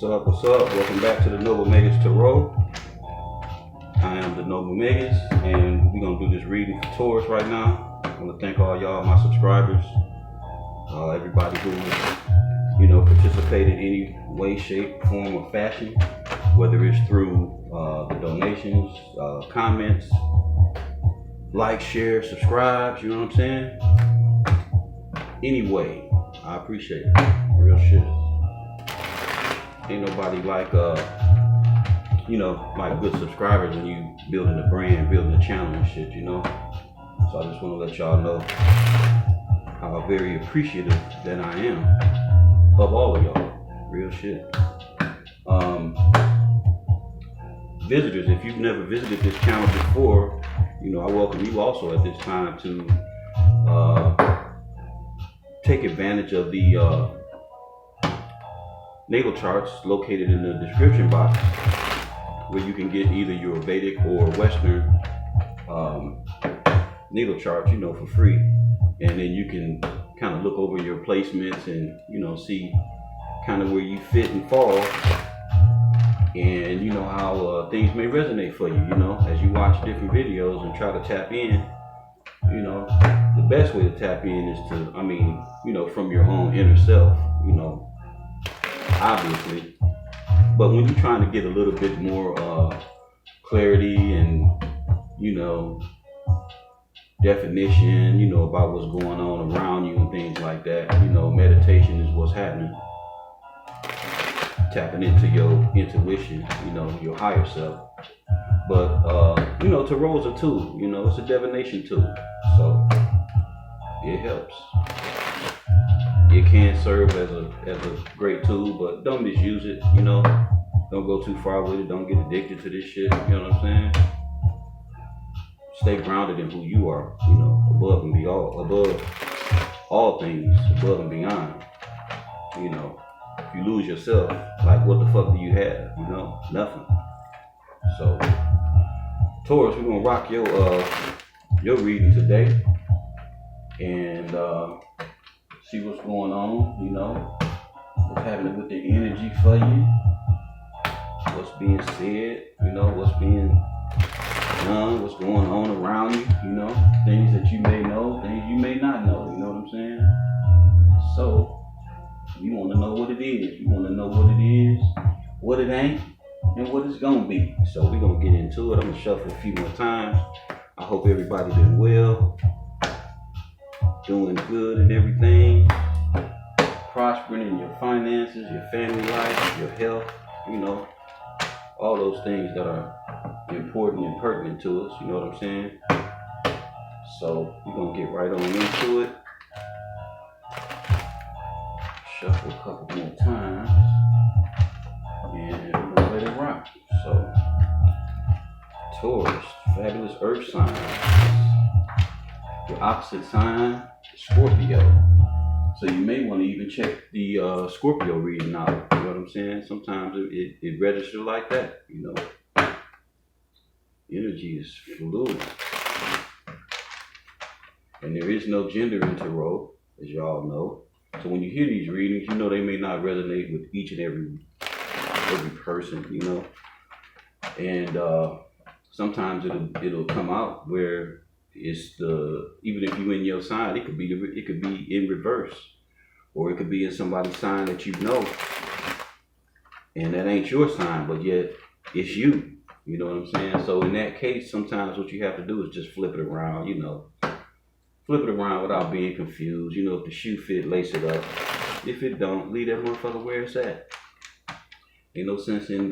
What's up? What's up? Welcome back to the Noble Magus Tarot. I am the Noble Magus, and we're gonna do this reading for Taurus right now. I want to thank all y'all, my subscribers, everybody who participated in any way, shape, form, or fashion, whether it's through the donations, comments, like, share, subscribe. You know what I'm saying? Anyway, I appreciate it. Real shit. Ain't nobody like like good subscribers when you building a brand, building a channel and shit, you know. So I just want to let y'all know how very appreciative that I am of all of y'all. Real shit. Visitors, if you've never visited this channel before, I welcome you also at this time to take advantage of the natal charts located in the description box, where you can get either your Vedic or Western natal charts, for free. And then you can kind of look over your placements and, see kind of where you fit and fall. And how things may resonate for you, as you watch different videos and try to tap in. The best way to tap in is to, from your own inner self, obviously. But when you're trying to get a little bit more clarity and, definition, about what's going on around you and things like that, meditation is what's happening. Tapping into your intuition, your higher self. But, tarot's a tool, it's a divination tool. So it helps. It can serve as a great tool, but don't misuse it, Don't go too far with it. Don't get addicted to this shit, you know what I'm saying? Stay grounded in who you are, above and beyond, above all things, above and beyond. If you lose yourself, like, what the fuck do you have? Nothing. So, Taurus, we're gonna rock your reading today and see what's going on. What's happening with the energy for you, what's being said, what's being done, what's going on around you, things that you may know, things you may not know. You know what I'm saying? So, you want to know what it is. You want to know what it is, what it ain't, and what it's going to be. So we're going to get into it. I'm going to shuffle a few more times. I hope everybody doing well, doing good and everything, prospering in your finances, your family life, your health, all those things that are important and pertinent to us. You know what I'm saying? So we're going to get right on into it. Shuffle a couple more times, and we're gonna let it rock. So, Taurus, fabulous earth sign. Your opposite sign, Scorpio. So you may want to even check the Scorpio reading out. You know what I'm saying? Sometimes it registers like that. Energy is fluid, and there is no gender in tarot, as y'all know. So when you hear these readings, they may not resonate with each and every person, and sometimes it'll come out where it's even if you're in your sign, it could be in reverse, or it could be in somebody's sign that and that ain't your sign, but yet it's you. You know what I'm saying? So in that case, sometimes what you have to do is just flip it around, Flip it around without being confused. If the shoe fit, lace it up. If it don't, leave that motherfucker where it's at. Ain't no sense in,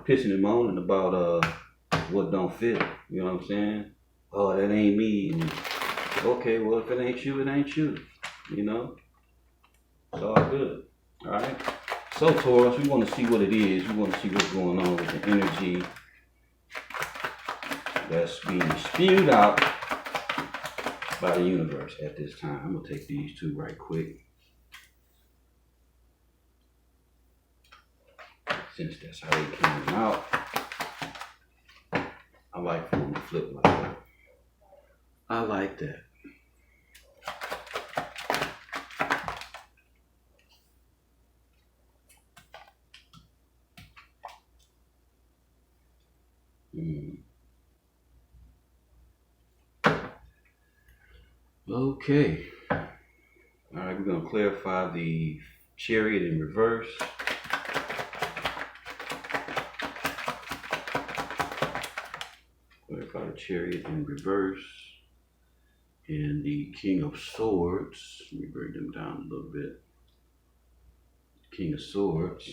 pissing and moaning about what don't fit. You know what I'm saying? Oh, that ain't me. And, okay, well, if it ain't you, it ain't you. It's all good. All right? So, Taurus, we want to see what it is. We want to see what's going on with the energy that's being spewed out by the universe at this time. I'm gonna take these two right quick, since that's how they came out. I like for them to flip like that. I like that. Okay. All right, we're going to clarify the Chariot in reverse. Clarify the Chariot in reverse. And the King of Swords. Let me bring them down a little bit. King of Swords.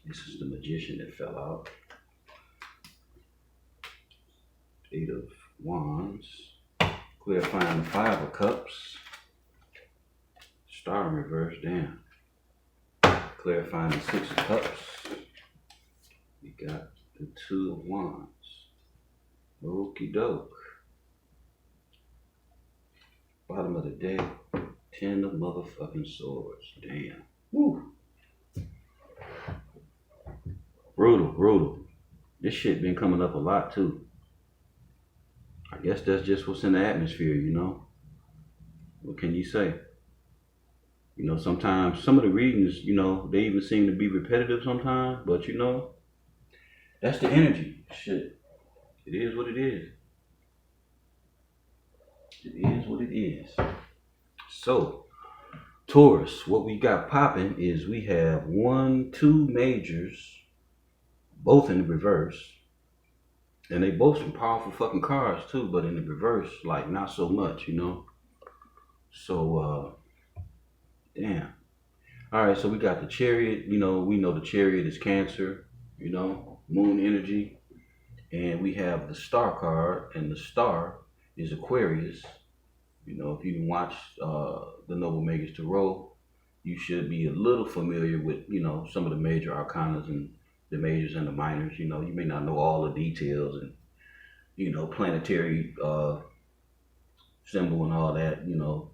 This is the Magician that fell out. Eight of Wands. Clarifying the Five of Cups. Star in reverse, damn. Clarifying the Six of Cups. We got the Two of Wands. Okie doke. Bottom of the deck, 10 of motherfucking swords. Damn. Woo. Brutal, brutal. This shit been coming up a lot too. I guess that's just what's in the atmosphere, you know. What can you say? You know, sometimes some of the readings, you know, they even seem to be repetitive sometimes, but you know, that's the energy. Shit. It is what it is. It is what it is. So, Taurus, what we got popping is we have 1, 2 majors, both in the reverse. And they both some powerful fucking cards too, but in the reverse, like not so much, you know. So, damn. All right, so we got the Chariot. You know, we know the Chariot is Cancer, you know, moon energy. And we have the Star card, and the Star is Aquarius. You know, if you watch the Noble Magus Tarot, you should be a little familiar with, you know, some of the major arcanas and the majors and the minors. You know, you may not know all the details and, you know, planetary symbol and all that, you know,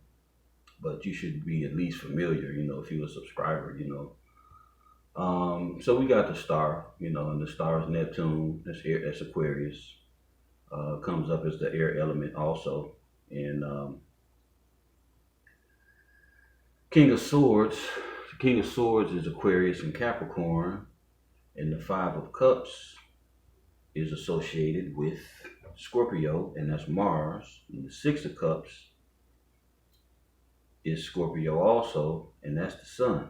but you should be at least familiar, you know, if you're a subscriber, you know. So we got the Star, you know, and the Star is Neptune, that's Aquarius, comes up as the air element also. And King of Swords, the King of Swords is Aquarius and Capricorn, and the Five of Cups is associated with Scorpio, and that's Mars. And the Six of Cups is Scorpio also, and that's the Sun.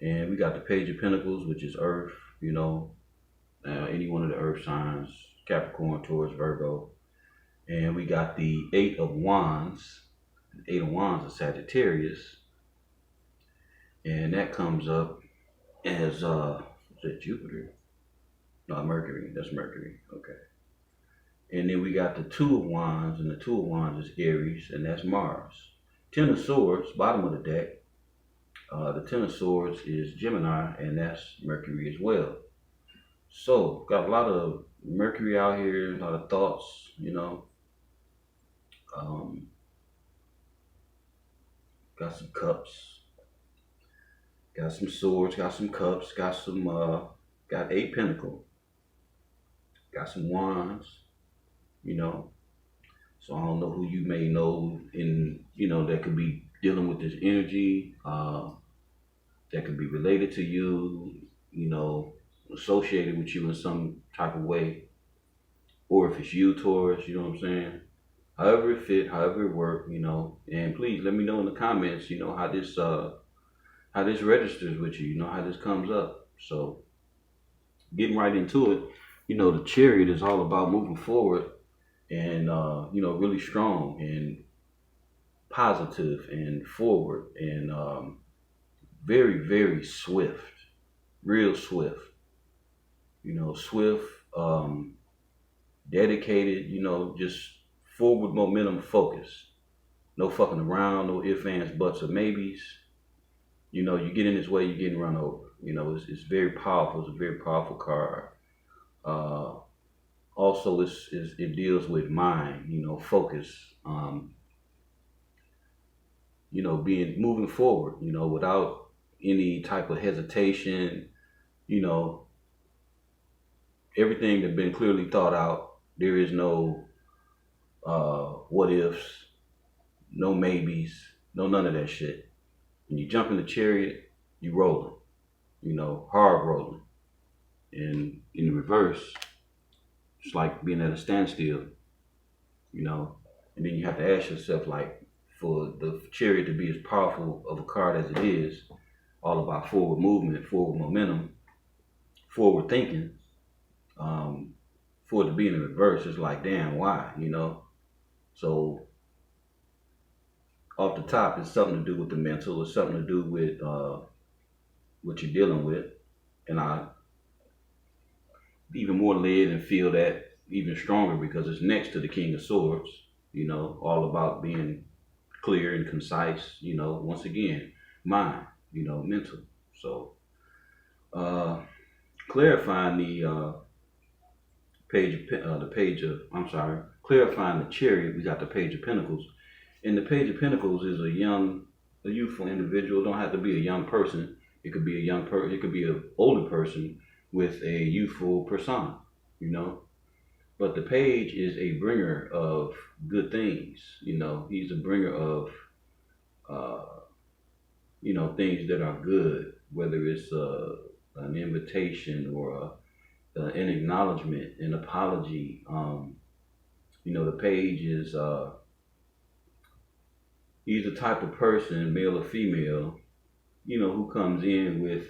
And we got the Page of Pentacles, which is Earth, you know, any one of the Earth signs, Capricorn, Taurus, Virgo. And we got the Eight of Wands. The Eight of Wands is Sagittarius. And that comes up as, is that Jupiter? No, Mercury. That's Mercury. Okay. And then we got the Two of Wands, and the Two of Wands is Aries, and that's Mars. Ten of Swords, bottom of the deck. The Ten of Swords is Gemini, and that's Mercury as well. So, got a lot of Mercury out here, a lot of thoughts, you know. Got some cups, got some swords, got some cups, got some, got 8 Pentacles, got some wands, you know. So I don't know who you may know in, you know, that could be dealing with this energy, that could be related to you, you know, associated with you in some type of way. Or if it's you, Taurus, you know what I'm saying? However it fit, however it worked, you know. And please let me know in the comments, you know, how this registers with you, you know, how this comes up. So getting right into it, you know, the Chariot is all about moving forward and, you know, really strong and positive and forward and very, very swift, real swift, you know, swift, dedicated, you know, just forward momentum focus. No fucking around, no ifs, ands, buts, or maybes. You know, you get in his way, you're getting run over. You know, it's very powerful. It's a very powerful card. Also, it deals with mind, you know, focus. You know, moving forward, you know, without any type of hesitation, you know, everything that's been clearly thought out. There is no what ifs, no maybes, no none of that shit. When you jump in the Chariot, you rolling. you know, hard rolling. And in the reverse, it's like being at a standstill, you know. And then you have to ask yourself, like, for the Chariot to be as powerful of a card as it is, all about forward movement, forward momentum, forward thinking, for it to be in the reverse, it's like, damn, why, you know? So off the top, it's something to do with the mental. It's something to do with what you're dealing with. And I even more led and feel that even stronger because it's next to the King of Swords, you know, all about being clear and concise, you know, once again, mind, you know, mental. So clarifying clarifying the Chariot, we got the Page of Pentacles. And the Page of Pentacles is a youthful individual. It don't have to be a young person. It could be it could be an older person with a youthful persona, you know. But the Page is a bringer of good things, you know. He's a bringer of, you know, things that are good, whether it's an invitation or an acknowledgement, an apology. You know, the Page is, he's the type of person, male or female, you know, who comes in with,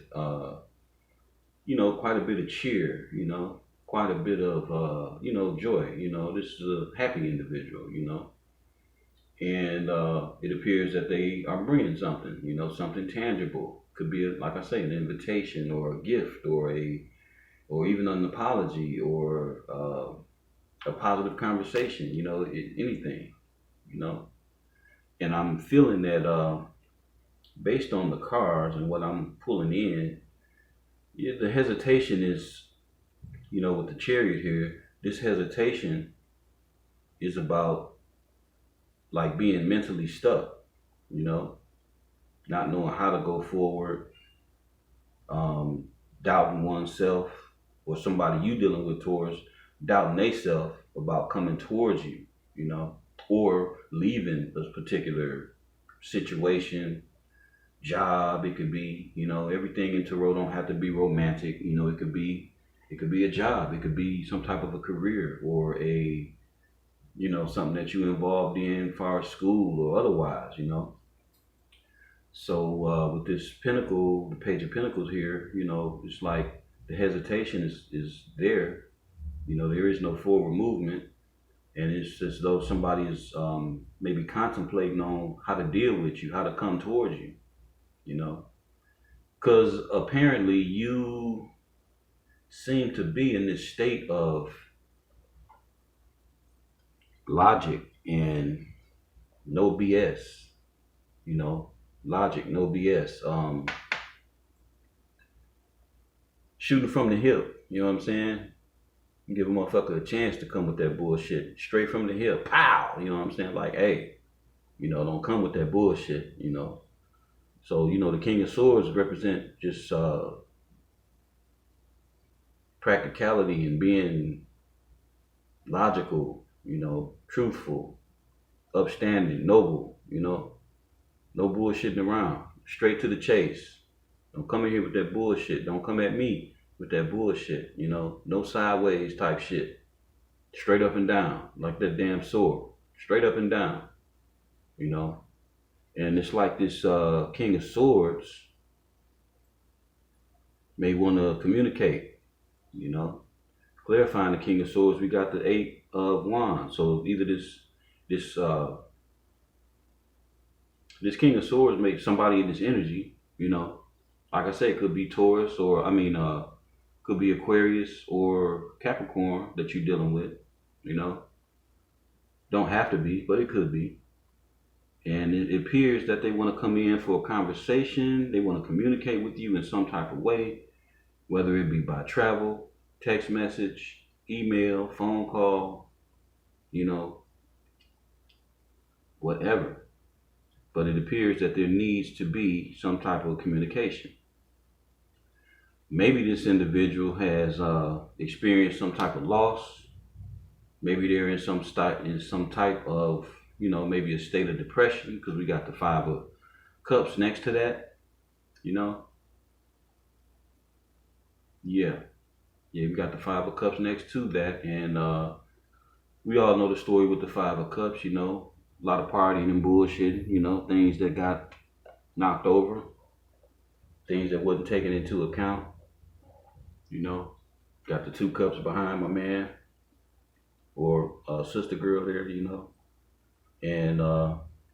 you know, quite a bit of cheer, you know, quite a bit of, you know, joy. You know, this is a happy individual, you know. And it appears that they are bringing something, you know, something tangible. Could be, like I say, an invitation or a gift or even an apology or a positive conversation, you know, anything, you know. And I'm feeling that based on the cards and what I'm pulling in, yeah, the hesitation is, you know, with the Chariot here, this hesitation is about like being mentally stuck, you know, not knowing how to go forward, doubting oneself or somebody you dealing with towards, doubting theyself about coming towards you, you know, or leaving a particular situation, job. It could be, you know, everything in tarot don't have to be romantic. You know, it could be a job. It could be some type of a career or a, you know, something that you involved in as far as school or otherwise, you know. So with this Pentacle, the Page of Pentacles here, you know, it's like the hesitation is there. You know, there is no forward movement. And it's as though somebody is maybe contemplating on how to deal with you, how to come towards you, you know. Because apparently you seem to be in this state of logic and no BS, you know, logic, no BS, shooting from the hip, you know what I'm saying? Give a motherfucker a chance to come with that bullshit straight from the hip, pow, you know what I'm saying? Like, hey, you know, don't come with that bullshit, you know. So, you know, the King of Swords represent just practicality and being logical, you know, truthful, upstanding, noble, you know, no bullshitting around, straight to the chase. Don't come in here with that bullshit. Don't come at me with that bullshit, you know, no sideways type shit. Straight up and down, like that damn sword, straight up and down, you know. And it's like this King of Swords may want to communicate, you know. Clarifying the King of Swords, we got the Eight of Wands. So either this King of Swords makes somebody in this energy, you know. Like I said, it could be Taurus or, could be Aquarius or Capricorn that you're dealing with, you know. Don't have to be, but it could be. And it appears that they want to come in for a conversation. They want to communicate with you in some type of way, whether it be by travel, text message, email, phone call, you know, whatever. But it appears that there needs to be some type of communication. Maybe this individual has experienced some type of loss. Maybe they're in some type of, you know, maybe a state of depression, because we got the Five of Cups next to that, you know. Yeah. Yeah, we got the Five of Cups next to that. And we all know the story with the Five of Cups, you know. A lot of partying and bullshit, you know, things that got knocked over, things that wasn't taken into account, you know. Got the two cups behind my man or sister girl there, you know. And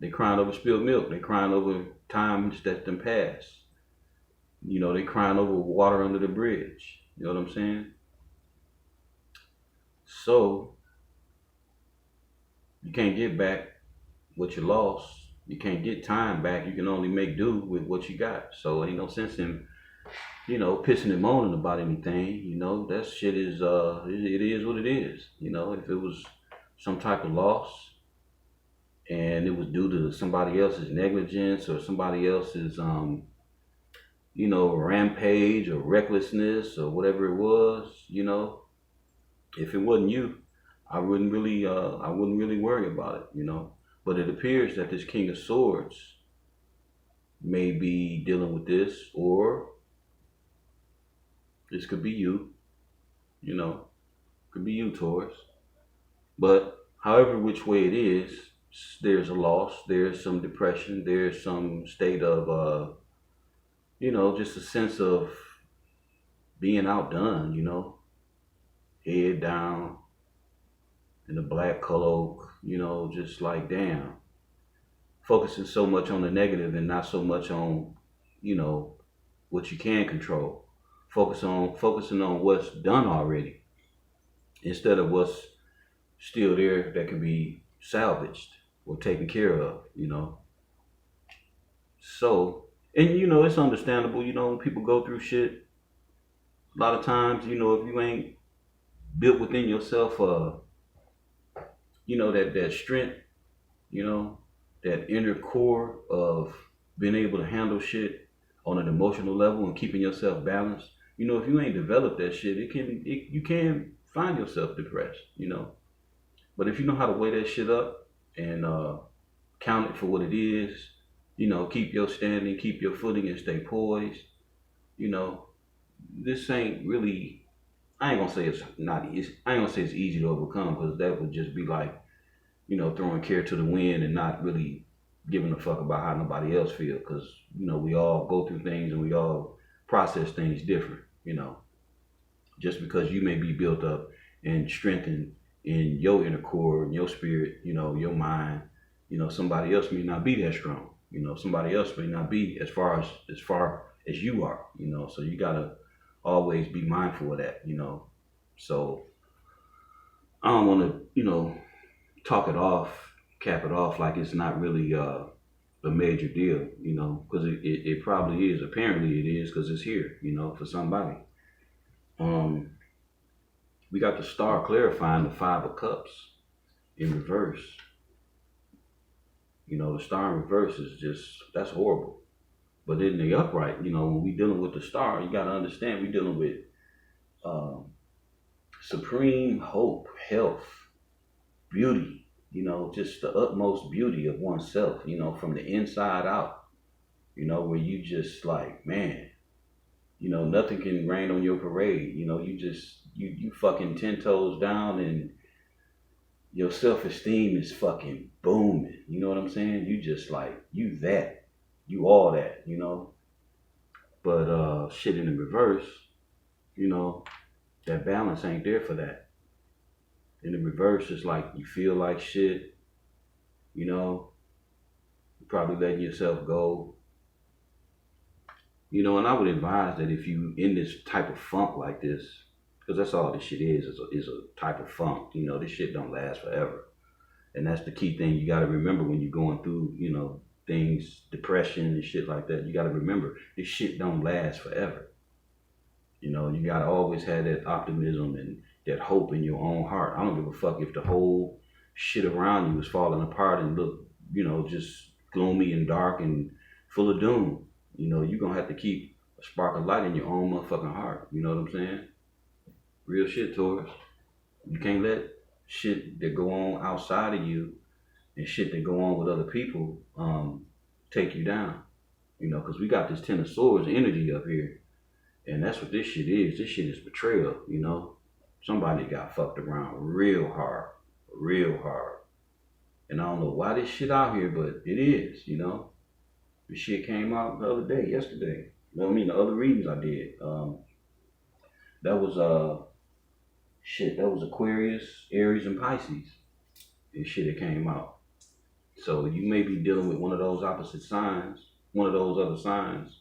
they crying over spilled milk. They crying over times that done passed. You know, they crying over water under the bridge. You know what I'm saying? So you can't get back what you lost. You can't get time back. You can only make do with what you got. So ain't no sense in, you know, pissing and moaning about anything. You know, that shit is it is what it is. You know, if it was some type of loss and it was due to somebody else's negligence or somebody else's you know, rampage or recklessness or whatever it was, you know, if it wasn't you, I wouldn't really worry about it, you know. But it appears that this King of Swords may be dealing with this, or this could be you, you know, could be you, Taurus. But however which way it is, there's a loss, there's some depression, there's some state of you know, just a sense of being outdone, you know, head down in the black cloak, you know, just like damn, focusing so much on the negative and not so much on, you know, what you can control. Focusing on what's done already instead of what's still there that can be salvaged or taken care of, you know. So, and you know, it's understandable, you know, when people go through shit, a lot of times, you know, if you ain't built within yourself, you know, that strength, you know, that inner core of being able to handle shit on an emotional level and keeping yourself balanced. You know, if you ain't developed that shit, you can find yourself depressed, you know. But if you know how to weigh that shit up and count it for what it is, you know, keep your standing, keep your footing, and stay poised, you know, this ain't really. I ain't gonna say it's not easy. I ain't gonna say it's easy to overcome because that would just be like, you know, throwing care to the wind and not really giving a fuck about how nobody else feel. Because you know we all go through things and we all process things different. You know, just because you may be built up and strengthened in your inner core and your spirit, you know, your mind, you know, somebody else may not be that strong. You know, somebody else may not be as far as you are. You know, so you gotta always be mindful of that. You know, so I don't want to, you know, talk it off, cap it off like it's not really a major deal, you know, because it probably is. Apparently it is because it's here, you know, for somebody. We got the star clarifying the Five of Cups in reverse. You know, the star in reverse is just, that's horrible. But in the upright, you know, when we dealing with the star, you got to understand we dealing with supreme hope, health, beauty, you know, just the utmost beauty of oneself, you know, from the inside out, you know, where you just like, man, you know, nothing can rain on your parade, you know, you fucking 10 toes down and your self-esteem is fucking booming, you know what I'm saying? You just like, you all that, you know, but shit in the reverse, you know, that balance ain't there for that. In the reverse, it's like you feel like shit, you know, you're probably letting yourself go. You know, and I would advise that if you in this type of funk like this, because that's all this shit is a type of funk. You know, this shit don't last forever. And that's the key thing you got to remember when you're going through, you know, things, depression and shit like that. You got to remember this shit don't last forever. You know, you got to always have that optimism and that hope in your own heart. I don't give a fuck if the whole shit around you is falling apart and look, you know, just gloomy and dark and full of doom. You know, you're going to have to keep a spark of light in your own motherfucking heart. You know what I'm saying? Real shit, Taurus. You can't let shit that go on outside of you and shit that go on with other people take you down. You know, because we got this Ten of Swords energy up here. And that's what this shit is. This shit is betrayal, you know. Somebody got fucked around real hard. Real hard. And I don't know why this shit out here, but it is, you know. This shit came out the other day, yesterday. Well, I mean, the other readings I did. That was that was Aquarius, Aries, and Pisces. This shit that came out. So you may be dealing with one of those opposite signs, one of those other signs.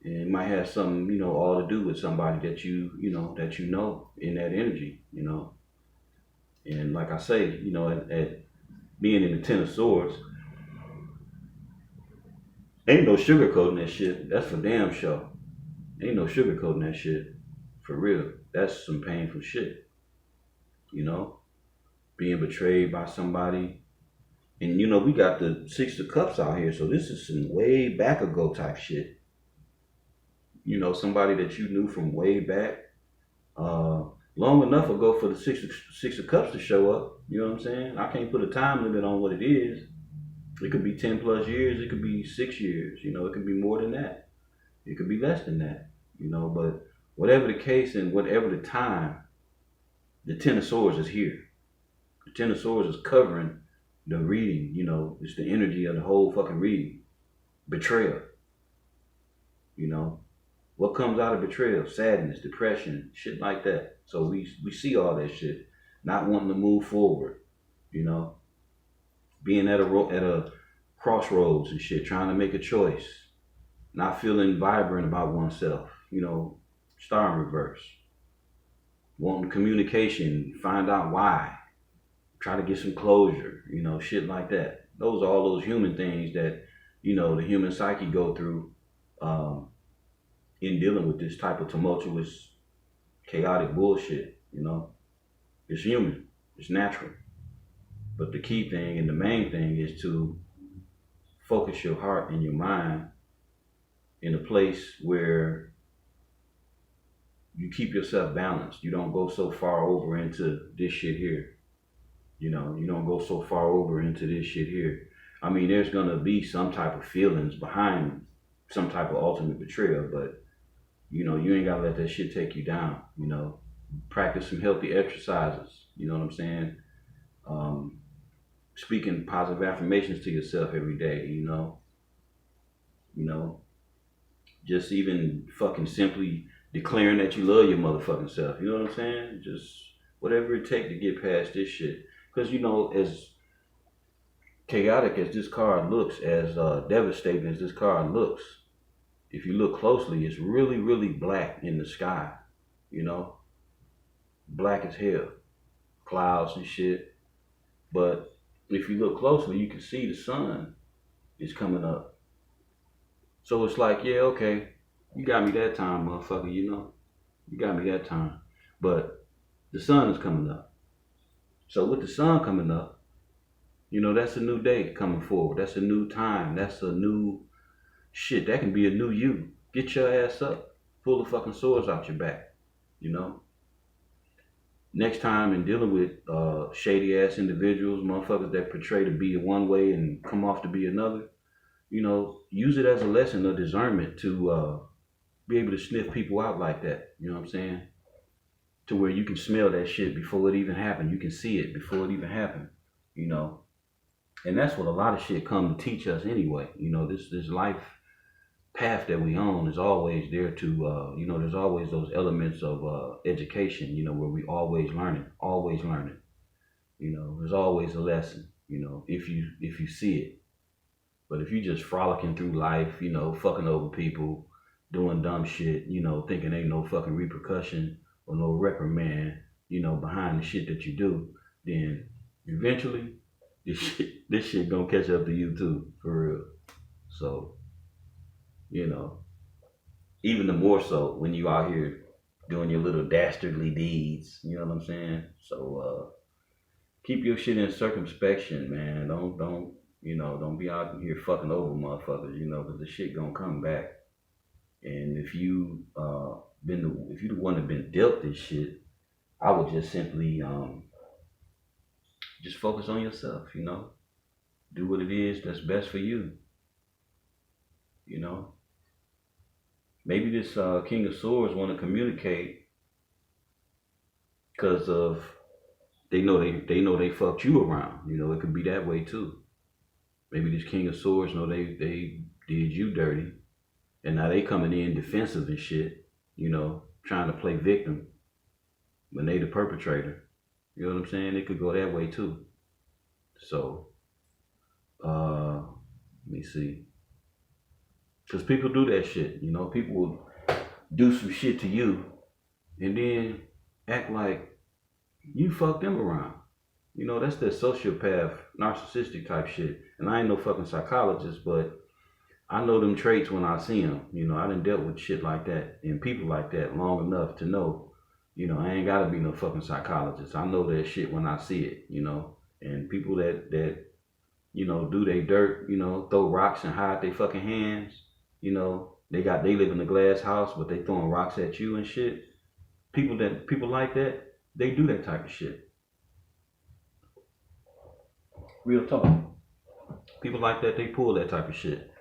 And it might have something, you know, all to do with somebody that you know in that energy, you know. And like I say, you know, at being in the Ten of Swords, ain't no sugarcoating that shit. That's for damn sure. Ain't no sugarcoating that shit. For real. That's some painful shit. You know? Being betrayed by somebody. And you know, we got the Six of Cups out here, so this is some way back ago type shit. You know, somebody that you knew from way back. Long enough ago for the Six of Cups to show up. You know what I'm saying? I can't put a time limit on what it is. It could be 10 plus years. It could be 6 years. You know, it could be more than that. It could be less than that. You know, but whatever the case and whatever the time, the Ten of Swords is here. The Ten of Swords is covering the reading. You know, it's the energy of the whole fucking reading. Betrayal. You know, what comes out of betrayal? Sadness, depression, shit like that. So we see all that shit. Not wanting to move forward. You know, being at a crossroads and shit, trying to make a choice, not feeling vibrant about oneself, you know, star in reverse, wanting communication, find out why, try to get some closure, you know, shit like that. Those are all those human things that, you know, the human psyche go through in dealing with this type of tumultuous, chaotic bullshit, you know. It's human, it's natural. But the key thing and the main thing is to focus your heart and your mind in a place where you keep yourself balanced. You don't go so far over into this shit here. You know, you don't go so far over into this shit here. I mean, there's going to be some type of feelings behind some type of ultimate betrayal, but, you know, you ain't got to let that shit take you down, you know. Practice some healthy exercises, you know what I'm saying? Speaking positive affirmations to yourself every day, you know, just even fucking simply declaring that you love your motherfucking self, you know what I'm saying? Just whatever it takes to get past this shit. Because, you know, as chaotic as this card looks, as devastating as this card looks, if you look closely, it's really, really black in the sky, you know, black as hell, clouds and shit. But if you look closely, you can see the sun is coming up. So it's like, yeah, okay, you got me that time, motherfucker, you know? You got me that time. But the sun is coming up. So with the sun coming up, you know, that's a new day coming forward. That's a new time. That's a new shit. That can be a new you. Get your ass up. Pull the fucking swords out your back, you know? Next time in dealing with shady ass individuals, motherfuckers that portray to be one way and come off to be another, you know, use it as a lesson of discernment to be able to sniff people out like that. You know what I'm saying? To where you can smell that shit before it even happened. You can see it before it even happened, you know? And that's what a lot of shit come to teach us anyway. You know, this life path that we on is always there to, you know, there's always those elements of education, you know, where we always learning, you know, there's always a lesson, you know, if you see it. But if you just frolicking through life, you know, fucking over people, doing dumb shit, you know, thinking ain't no fucking repercussion or no reprimand, you know, behind the shit that you do, then eventually this shit gonna catch up to you too, for real. So, you know, even the more so when you out here doing your little dastardly deeds, you know what I'm saying? So keep your shit in circumspection, man. Don't be out here fucking over motherfuckers, you know, because the shit gonna come back. And if you if you the one that been dealt this shit, I would just simply just focus on yourself, you know. Do what it is that's best for you, you know. Maybe this King of Swords want to communicate because of they know they fucked you around. You know, it could be that way too. Maybe this King of Swords know they did you dirty, and now they coming in defensive and shit. You know, trying to play victim when they the perpetrator. You know what I'm saying? It could go that way too. So, let me see. Because people do that shit. You know, people will do some shit to you and then act like you fucked them around. You know, that's that sociopath, narcissistic type shit. And I ain't no fucking psychologist, but I know them traits when I see them. You know, I done dealt with shit like that and people like that long enough to know, you know, I ain't gotta be no fucking psychologist. I know that shit when I see it, you know. And people that you know, do they dirt, you know, throw rocks and hide their fucking hands, you know, they live in a glass house, but they throwing rocks at you and shit. People like that, they do that type of shit. Real talk. People like that, they pull that type of shit.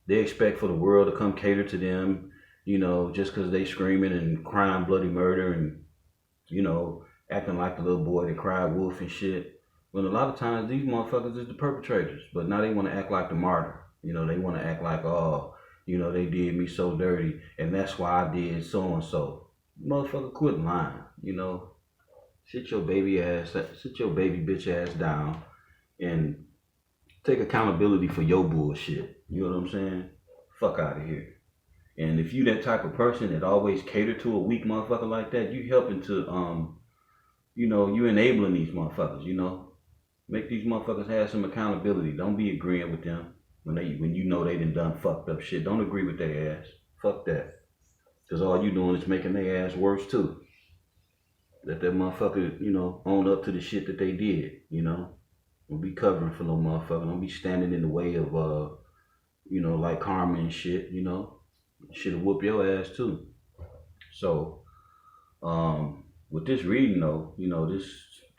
They expect for the world to come cater to them, you know, just because they screaming and crying bloody murder and, you know, acting like the little boy that cried wolf and shit. When a lot of times these motherfuckers is the perpetrators, but now they want to act like the martyr. You know, they want to act like, oh, you know, they did me so dirty and that's why I did so and so. Motherfucker, quit lying, you know. Sit your baby bitch ass down and take accountability for your bullshit. You know what I'm saying? Fuck out of here. And if you that type of person that always cater to a weak motherfucker like that, you helping to, you know, you enabling these motherfuckers, you know. Make these motherfuckers have some accountability. Don't be agreeing with them when you know they done fucked up shit. Don't agree with their ass. Fuck that. Because all you doing is making their ass worse too. Let that motherfucker, you know, own up to the shit that they did, you know. Don't be covering for no motherfucker. Don't be standing in the way of, you know, like karma and shit, you know. Shit'll whoop your ass too. So, with this reading though, you know, this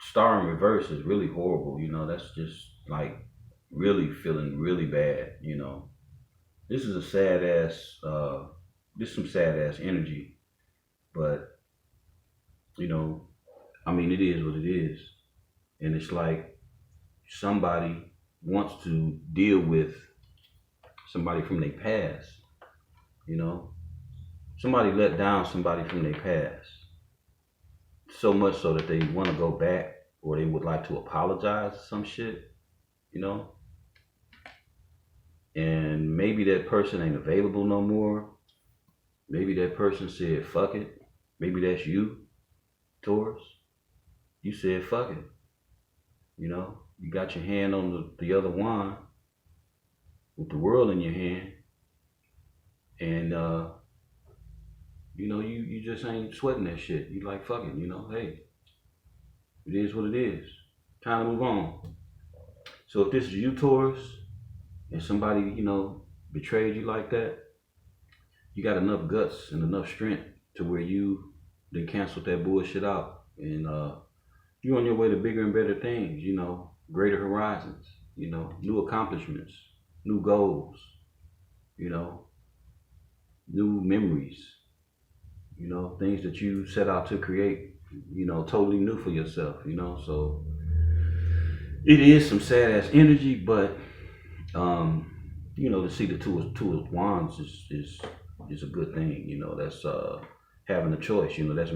star in reverse is really horrible, you know. That's just like really feeling really bad, you know. This is a sad ass, this is some sad ass energy, but you know, I mean, it is what it is. And it's like somebody wants to deal with somebody from their past, you know. Somebody let down somebody from their past. So much so that they want to go back or they would like to apologize or some shit, you know. And maybe that person ain't available no more. Maybe that person said, fuck it. Maybe that's you, Taurus. You said, fuck it. You know, you got your hand on the other wand with the world in your hand. And, you know, you just ain't sweating that shit. You like, fuck it, you know, hey, it is what it is. Time to move on. So if this is you, Taurus, and somebody, you know, betrayed you like that, you got enough guts and enough strength to where you then canceled that bullshit out. And you're on your way to bigger and better things, you know, greater horizons, you know, new accomplishments, new goals, you know, new memories, you know, things that you set out to create, you know, totally new for yourself, you know. So it is some sad ass energy, but you know, to see the two of wands is a good thing, you know. That's having a choice, you know, that's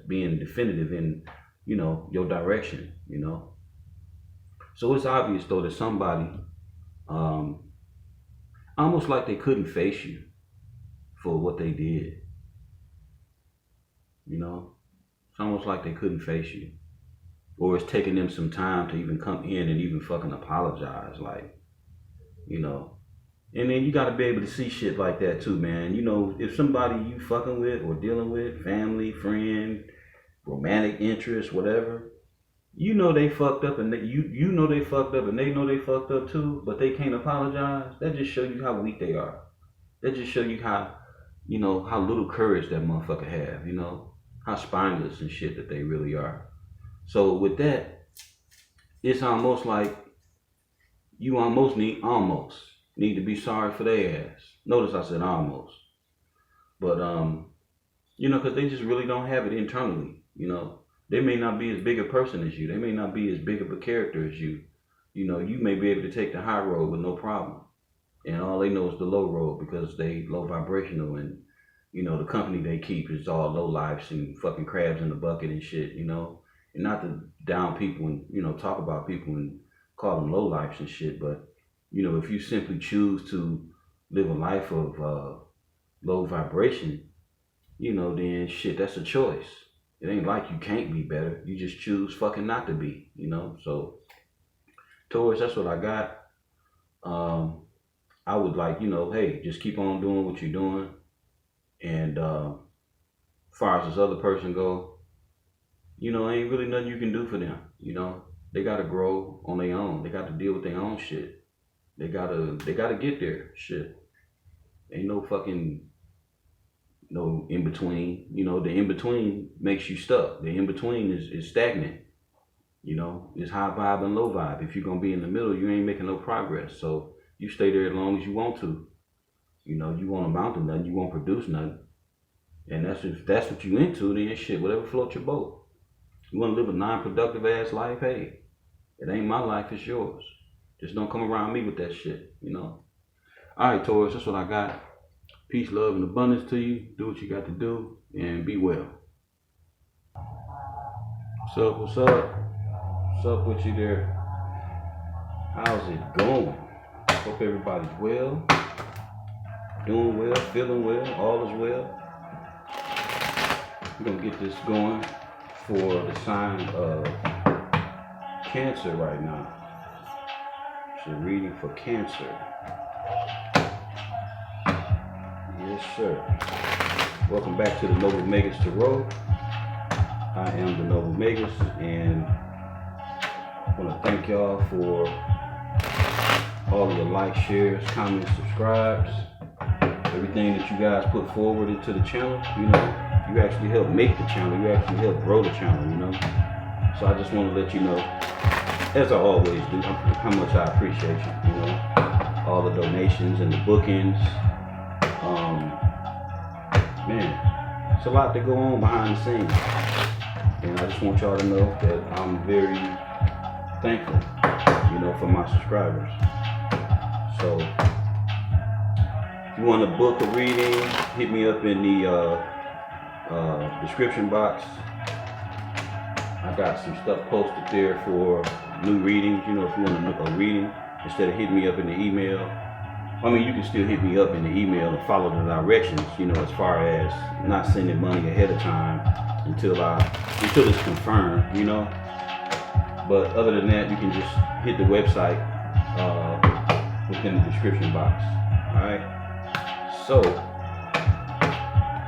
being definitive in, you know, your direction, you know. So it's obvious though that somebody almost like they couldn't face you for what they did. You know, it's almost like they couldn't face you. Or it's taking them some time to even come in and even fucking apologize, like, you know. And then you gotta be able to see shit like that too, man. You know, if somebody you fucking with or dealing with, family, friend, romantic interest, whatever, you know they fucked up and you know they fucked up and they know they fucked up too, but they can't apologize. That just shows you how weak they are. That just shows you how, you know, how little courage that motherfucker have, you know, how spineless and shit that they really are. So with that, it's almost like you almost need to be sorry for their ass. Notice I said almost. But you know, because they just really don't have it internally. You know, they may not be as big a person as you. They may not be as big of a character as you. You know, you may be able to take the high road with no problem, and all they know is the low road because they low vibrational, and you know the company they keep is all low lives and fucking crabs in the bucket and shit. You know, and not to down people and you know talk about people and call them low lives and shit, but you know if you simply choose to live a life of low vibration, you know then shit that's a choice. It ain't like you can't be better. You just choose fucking not to be. You know, so. Taurus, that's what I got. I would like, you know, hey, just keep on doing what you're doing. And as far as this other person go, you know, ain't really nothing you can do for them. You know, they gotta grow on their own. They got to deal with their own shit. They gotta get there. Shit. Ain't no fucking no in between. You know, the in between makes you stuck. The in between is stagnant. You know, it's high vibe and low vibe. If you're going to be in the middle, you ain't making no progress. So you stay there as long as you want to. You know, you won't amount to nothing. You won't produce nothing. And if that's what you into, then shit, whatever floats your boat. You want to live a non-productive ass life? Hey, it ain't my life, it's yours. Just don't come around me with that shit, you know. All right, Taurus, that's what I got. Peace, love, and abundance to you. Do what you got to do and be well. What's up? What's up? What's up with you there? How's it going? Hope everybody's well, doing well, feeling well, all is well. We're gonna get this going for the sign of Cancer right now. So reading for Cancer. Yes, sir. Welcome back to the Noble Magus Tarot. I am the Noble Magus, and I want to thank y'all for all of your likes, shares, comments, subscribes, everything that you guys put forward into the channel. You know, you actually help make the channel. You actually help grow the channel, you know. So I just want to let you know, as I always do, how much I appreciate you, you know. All the donations and the bookings. Man, it's a lot to go on behind the scenes. And I just want y'all to know that I'm very thankful, you know, for my subscribers. So if you want to book a reading, hit me up in the description box. I got some stuff posted there for new readings. You know, if you want to book a reading, instead of hitting me up in the email, I mean, you can still hit me up in the email and follow the directions, you know, as far as not sending money ahead of time until it's confirmed, you know. But other than that, you can just hit the website within the description box. All right. So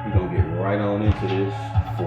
we're gonna get right on into this for